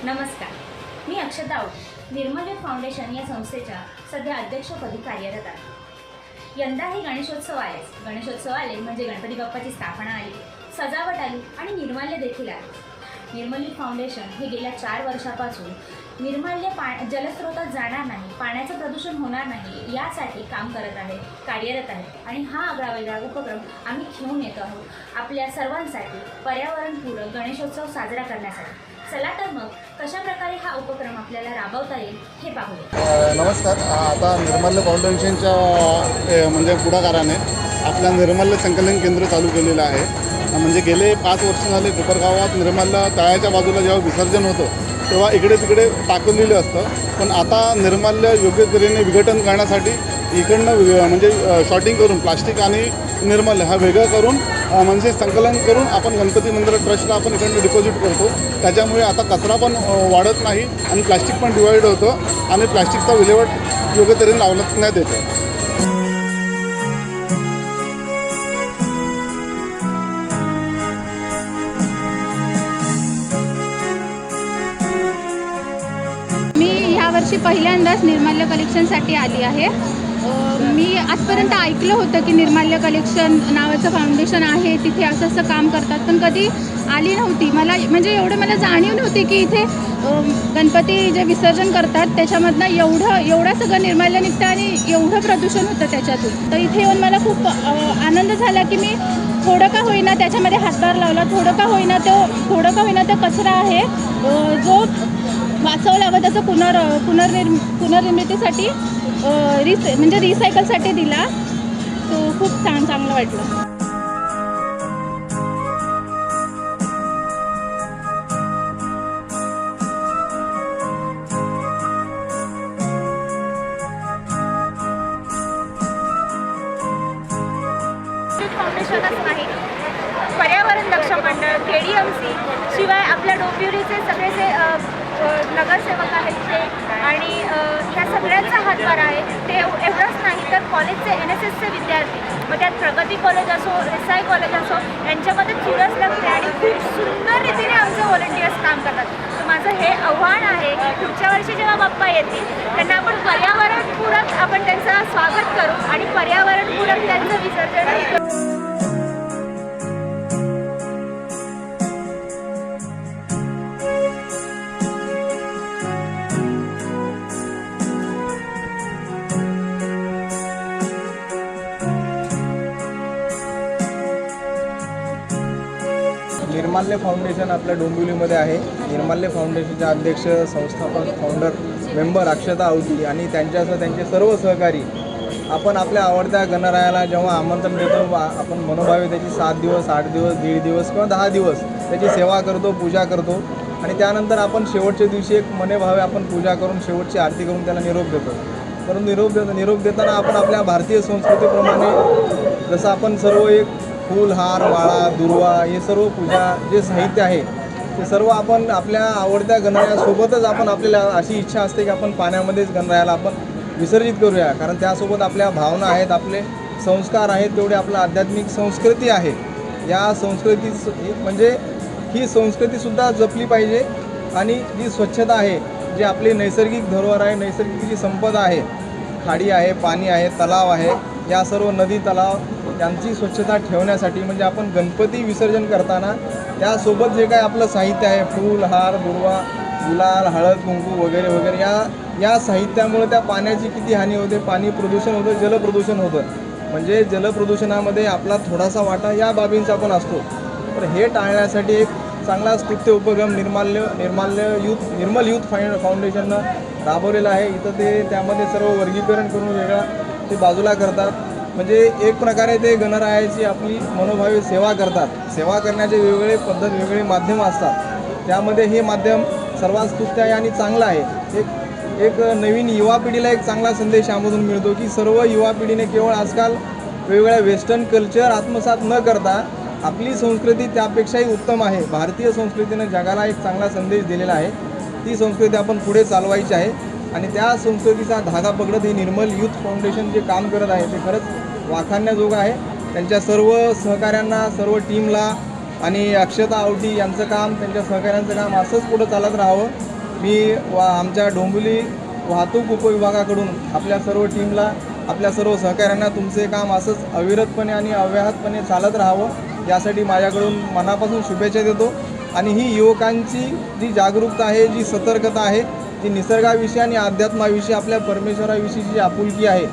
नमस्कार, मी अक्षता आऊट निर्मल youth foundation या संस्थेच्या सध्या अध्यक्षपदी कार्यरत आहे। यंदा हे गणेशोत्सव आले। गणेशोत्सव आले म्हणजे गणपती बाप्पाची स्थापना आली, सजावट आली आणि निर्माल्य देखील आले। निर्मल युथ फाउंडेशन हे गेल्या 4 वर्षापासून निर्माल्य जलस्रोतात जाणार नाही, पाण्याचं प्रदूषण होणार नाही यासाठी काम करत आहे, कार्यरत आहे। आणि हा आगळावेगळा उपक्रम आम्ही घेऊन येतो आहोत आपल्या सर्वांसाठी पर्यावरणपूरक गणेशोत्सव साजरा करण्यासाठी। चला तर मग कशा प्रकारे हा उपक्रम आपल्याला राबवता येईल हे पाहूया। नमस्कार। आता निर्माल्य फाउंडेशनच्या म्हणजे पुढाकाराने आपल्या निर्माल्य संकलन केंद्र चालू केलेलं आहे। म्हणजे गेले 5 वर्ष झाले कोपरगावात निर्माल्य तळ्याच्या बाजूला जेव्हा विसर्जन होतं तेव्हा इकडे तिकडे टाकलेलं असतं, पण आता निर्माल्य योग्य तऱ्हेने विघटन करण्यासाठी इकडनं म्हणजे शॉर्टिंग करून प्लास्टिक आणि निर्माल्य हा वेगळं करून म्हणजे संकलन करून आपण गणपती मंदिर ट्रस्टला आपण इकडनं डिपॉझिट करतो। त्याच्यामुळे आता कचरा पण वाढत नाही आणि प्लास्टिक पण डिवाईड होतं आणि प्लास्टिकचा विल्हेवाट योग्य तऱ्हेने लावण्यात येते। मी यावर्षी पहिल्यांदाच निर्माल्य कलेक्शनसाठी आली आहे। मी आजपर्यंत ऐकलं होतं की निर्माल्य कलेक्शन नावाचं फाउंडेशन आहे, तिथे असं काम करतात, पण कधी आली नव्हती। मला मला जाणीव नव्हती की इथे गणपती जे विसर्जन करतात त्याच्यामधनं एवढं सगळं निर्माल्य निघतं आणि एवढं प्रदूषण होतं त्याच्यातून। तर इथे येऊन मला खूप आनंद झाला की मी थोडं का होईना त्याच्यामध्ये हातभार लावला, थोडं का होईना तो कचरा आहे जो वाचवला व त्याचं पुनर्निर्मितीसाठी रिसायकलसाठी दिला। तो खूप चांगलं वाटलं। फाउंडेशनच नाही, पर्यावरण रक्षण मंडळ, KDMC शिवाय आपल्या डोंबिवलीचे सगळे जे नगरसेवक आहेत ते आणि ह्या सगळ्यांचा हातभार आहे। ते एवढंच नाही तर कॉलेजचे NSSचे विद्यार्थी, मग त्यात प्रगती कॉलेज असो, SI कॉलेज असो, यांच्यामध्ये चुरस लागते आणि खूप सुंदर रीतीने आमचे व्हॉलंटियर्स काम करतात। तर माझं हे आव्हान आहे की पुढच्या वर्षी जेव्हा बाप्पा येतील त्यांना आपण पर्यावरणपूरक आपण त्यांचं स्वागत करू आणि पर्यावरणपूरक त्यांचं विसर्जन करू। निर्माल्य फाउंडेशन आपल्या डोंबिवलीमध्ये आहे। निर्माल्य फाउंडेशनचे अध्यक्ष, संस्थापक, फाउंडर, मेंबर अक्षता आवटी आणि त्यांच्यासह त्यांचे सर्व सहकारी आपण आपल्या आवडत्या गणरायाला जेव्हा आमंत्रण देतो आपण मनोभावे त्याची 7 दिवस, 8 दिवस, 1.5 दिवस किंवा 10 दिवस त्याची सेवा करतो, पूजा करतो आणि त्यानंतर आपण शेवटच्या दिवशी एक मनेभावे आपण पूजा करून शेवटची आरती करून त्याला निरोप देतो। परंतु निरोप देताना आपण आपल्या भारतीय संस्कृतीप्रमाणे जसं आपण सर्व एक फूल, हार, माळा, दुर्वा हे सर्व पूजा जे साहित्य आहे ते सर्व आपण आपल्या आवडत्या गणरायासोबतच आपण आपल्याला अशी इच्छा असते की आपण पाण्यामध्येच गणरायाला आपण विसर्जित करूया, कारण त्यासोबत आपल्या भावना आहेत, आपले संस्कार आहेत, तेवढे आपलं आध्यात्मिक संस्कृती आहे। या संस्कृती म्हणजे ही संस्कृतीसुद्धा जपली पाहिजे आणि जी स्वच्छता आहे, जी आपली नैसर्गिक धरोहर आहे, नैसर्गिक जी संपदा आहे, खाडी आहे, पाणी आहे, तलाव आहे, या सर्व नदी तलाव यांची स्वच्छता ठेवण्यासाठी म्हणजे आपण गणपती विसर्जन करताना त्यासोबत जे काय आपलं साहित्य आहे, फूल, हार, दुर्वा, गुलाल, हळद, कुंकू वगैरे वगैरे या साहित्यामुळे त्या पाण्याची किती हानी होते, पाणी प्रदूषण होतं, जलप्रदूषण होतं। म्हणजे जलप्रदूषणामध्ये आपला थोडासा वाटा या बाबींचा पण असतो। तर हे टाळण्यासाठी एक चांगला स्तुत्य उपक्रम निर्मल युथ फाउंडेशननं राबवलेला आहे। इथं ते त्यामध्ये सर्व वर्गीकरण करून वेगळा ते बाजूला करतात। म्हणजे एक प्रकारे ते गणरायाची आपली मनोभावे सेवा करतात। सेवा करण्याचे वेगवेगळे पद्धत, वेगवेगळे माध्यम असतात, त्यामध्ये हे माध्यम सर्वात स्तुत्य आहे आणि चांगलं आहे। एक नवीन युवा पिढीला एक चांगला संदेश यामधून मिळतो की सर्व युवा पिढीने केवळ आजकाल वेगवेगळ्या वेस्टर्न कल्चर आत्मसात न करता आपली संस्कृती त्यापेक्षाही उत्तम आहे। भारतीय संस्कृतीने जगाला एक चांगला संदेश दिलेला आहे, ती संस्कृती आपण पुढे चालवायची आहे आणि त्या संस्कृतीचा धागा पकडत हे निर्मल युथ फाउंडेशन जे काम करत आहे ते खरंच वाखाणण्याजोगं आहे। त्यांच्या सर्व सहकाऱ्यांना, सर्व टीमला आणि अक्षता आवटी यांचं काम, त्यांच्या सहकाऱ्यांचं काम असंच पुढं चालत राहावं मी आमच्या डोंबिवली वाहतूक उपविभागाकडून आपल्या सर्व टीमला, आपल्या सर्व सहकाऱ्यांना तुमचे काम असंच अविरतपणे आणि अव्याहतपणे चालत राहावं यासाठी माझ्याकडून मनापासून शुभेच्छा देतो. आणि ही युवकांची जी जागरूकता आहे, जी सतर्कता आहे, जी निसर्गाविषयी आणि अध्यात्माविषयी आपल्या परमेश्वराविषयी जी आपुलकी आहे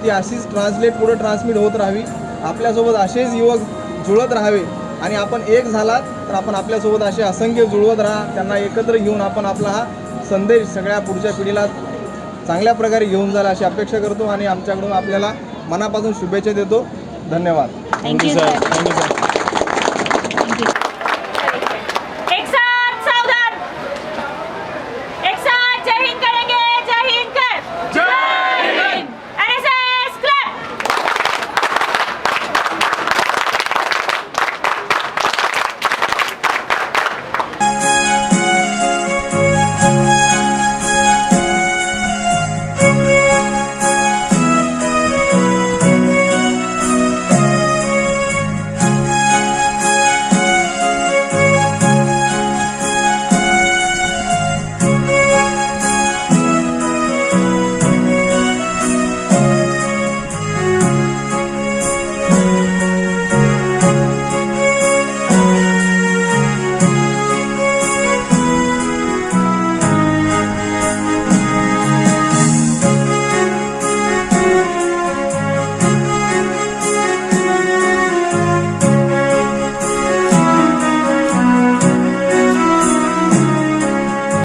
ती अशीच पुढे ट्रान्समिट होत राहावी. आपल्यासोबत असेच युवक जुळत राहावे आणि आपण एक झालात तर आपण आपल्यासोबत असे असंख्य जुळवत राहा. त्यांना एकत्र घेऊन आपण आपला हा संदेश सगळ्या पुढच्या पिढीला चांगल्या प्रकारे घेऊन जायला अशी अपेक्षा करतो आणि आमच्याकडून आपल्याला मनापासून शुभेच्छा देतो. धन्यवाद. Thank you sir.